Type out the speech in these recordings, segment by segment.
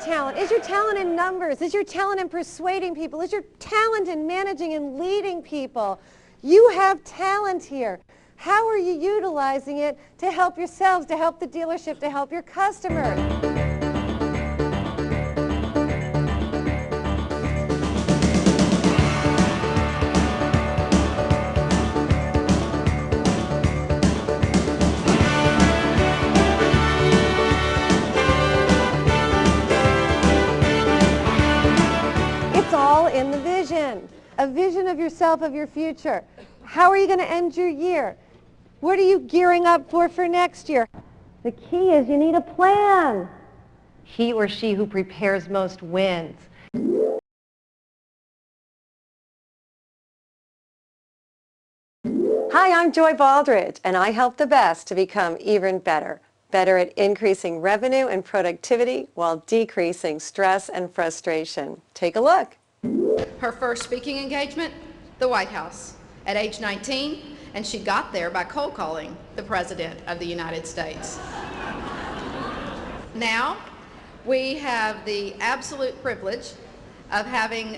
talent? Is your talent in numbers? Is your talent in persuading people? Is your talent in managing and leading people? You have talent here. How are you utilizing it to help yourselves, to help the dealership, to help your customers? It's all in the vision. A vision of yourself, of your future. How are you going to end your year? What are you gearing up for next year? The key is you need a plan. He or she who prepares most wins. Hi, I'm Joy Baldridge, and I help the best to become even better. Better at increasing revenue and productivity while decreasing stress and frustration. Take a look. Her first speaking engagement, the White House, at age 19, and she got there by cold calling the President of the United States. Now, we have the absolute privilege of having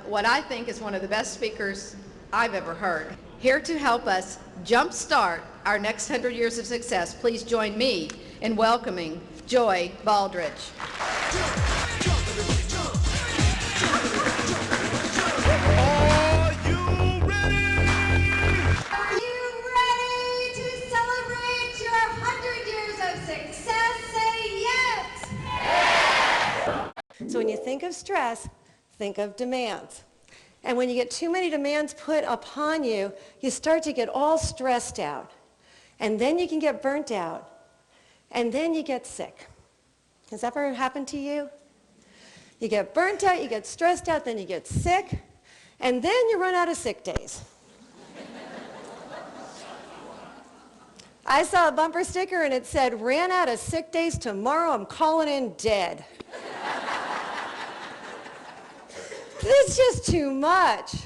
what I think is one of the best speakers I've ever heard. Here to help us jumpstart our next 100 years of success, please join me in welcoming Joy Baldridge. So when you think of stress, think of demands. And when you get too many demands put upon you, you start to get all stressed out. And then you can get burnt out. And then you get sick. Has that ever happened to you? You get burnt out, you get stressed out, then you get sick, and then you run out of sick days. I saw a bumper sticker and it said, "Ran out of sick days tomorrow, I'm calling in dead." It's just too much.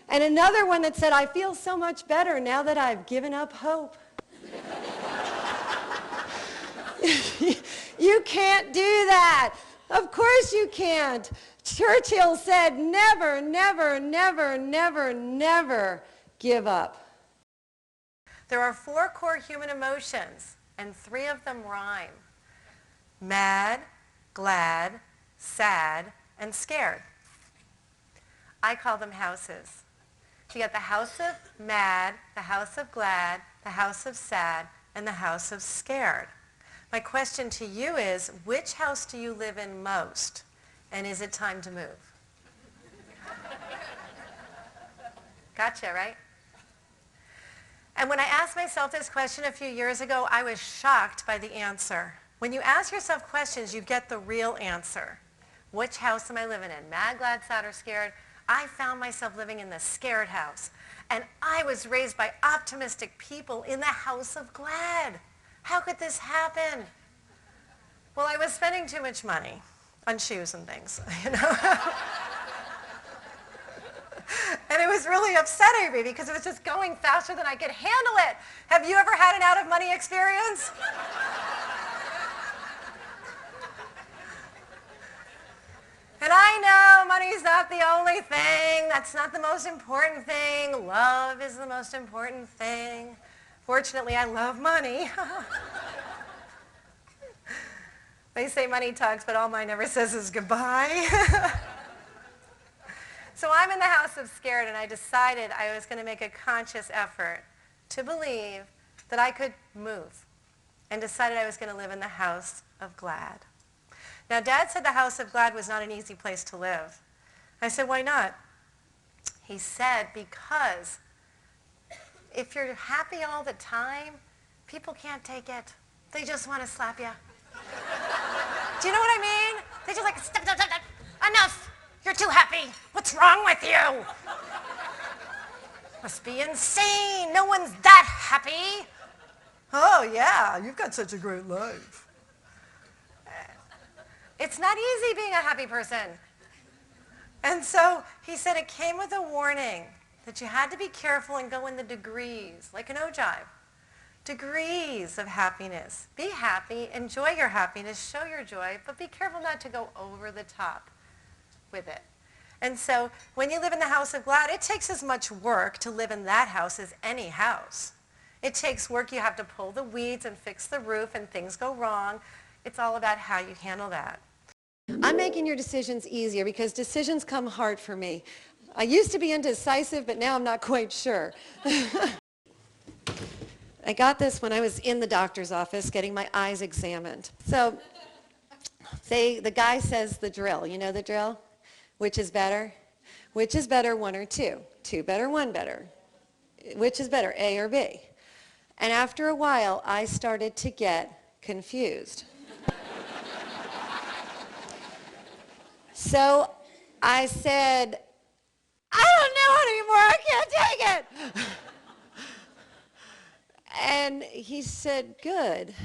And another one that said, "I feel so much better now that I've given up hope." You can't do that. Of course you can't. Churchill said, never, never, never, never, never give up. There are 4 core human emotions, and 3 of them rhyme. Mad, glad, sad, and scared. I call them houses. You got the house of mad, the house of glad, the house of sad, and the house of scared. My question to you is, which house do you live in most? And is it time to move? Gotcha, right? And when I asked myself this question a few years ago, I was shocked by the answer. When you ask yourself questions, you get the real answer. Which house am I living in? Mad, glad, sad, or scared? I found myself living in the scared house. And I was raised by optimistic people in the house of glad. How could this happen? Well, I was spending too much money on shoes and things, you know. And it was really upsetting me because it was just going faster than I could handle it. Have you ever had an out of money experience? And I know money's not the only thing. That's not the most important thing. Love is the most important thing. Fortunately, I love money. They say money talks, but all mine ever says is goodbye. So I'm in the house of scared, and I decided I was going to make a conscious effort to believe that I could move, and decided I was going to live in the house of glad. Now, Dad said the house of glad was not an easy place to live. I said, why not? He said, because if you're happy all the time, people can't take it. They just want to slap you. Do you know what I mean? They just like, stop, stop, stop, stop. Enough. You're too happy. What's wrong with you? Must be insane. No one's that happy. Oh, yeah, you've got such a great life. It's not easy being a happy person. And so he said it came with a warning that you had to be careful and go in the degrees, like an ogive. degrees of happiness. Be happy, enjoy your happiness, show your joy, but be careful not to go over the top with it. And so when you live in the house of glad, it takes as much work to live in that house as any house. It takes work. You have to pull the weeds and fix the roof, and things go wrong. It's all about how you handle that. I'm making your decisions easier because decisions come hard for me. I used to be indecisive, but now I'm not quite sure. I got this when I was in the doctor's office getting my eyes examined. So the guy says the drill. You know the drill? Which is better? Which is better, one or two? Two better, one better. Which is better, A or B? And after a while, I started to get confused. So I said, I don't know anymore, I can't take it. And he said, good.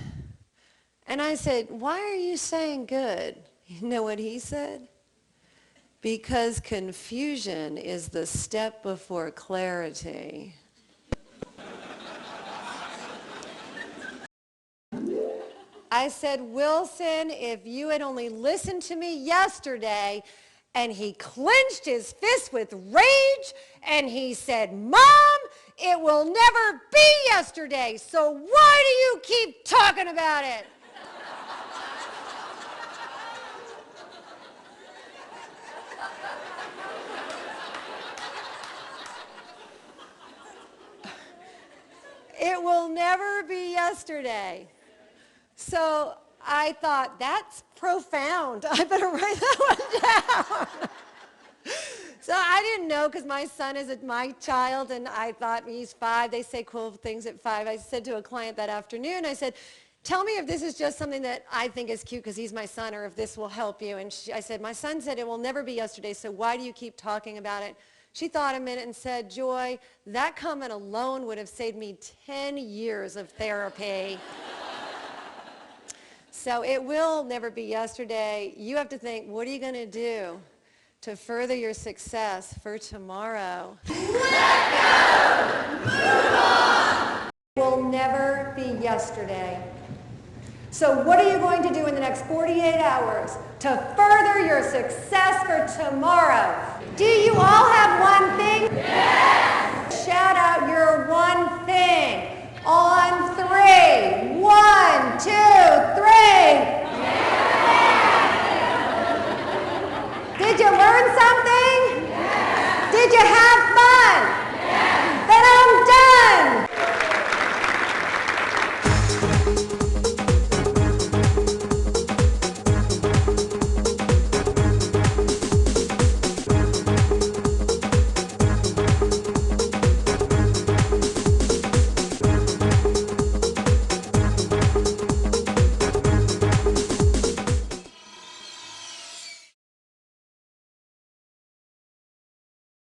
And I said, why are you saying good? You know what he said? Because confusion is the step before clarity. I said, Wilson, if you had only listened to me yesterday, and he clenched his fist with rage, and he said, Mom, it will never be yesterday, so why do you keep talking about it? It will never be yesterday. So I thought, that's profound. I better write that one down. So I didn't know because my son is my child, and I thought he's 5. They say cool things at 5. I said to a client that afternoon, I said, tell me if this is just something that I think is cute because he's my son, or if this will help you. And I said, my son said it will never be yesterday, so why do you keep talking about it? She thought a minute and said, Joy, that comment alone would have saved me 10 years of therapy. So it will never be yesterday. You have to think, what are you going to do to further your success for tomorrow? Let go! Move on! It will never be yesterday. So what are you going to do in the next 48 hours to further your success for tomorrow? Do you all have one thing? Yeah!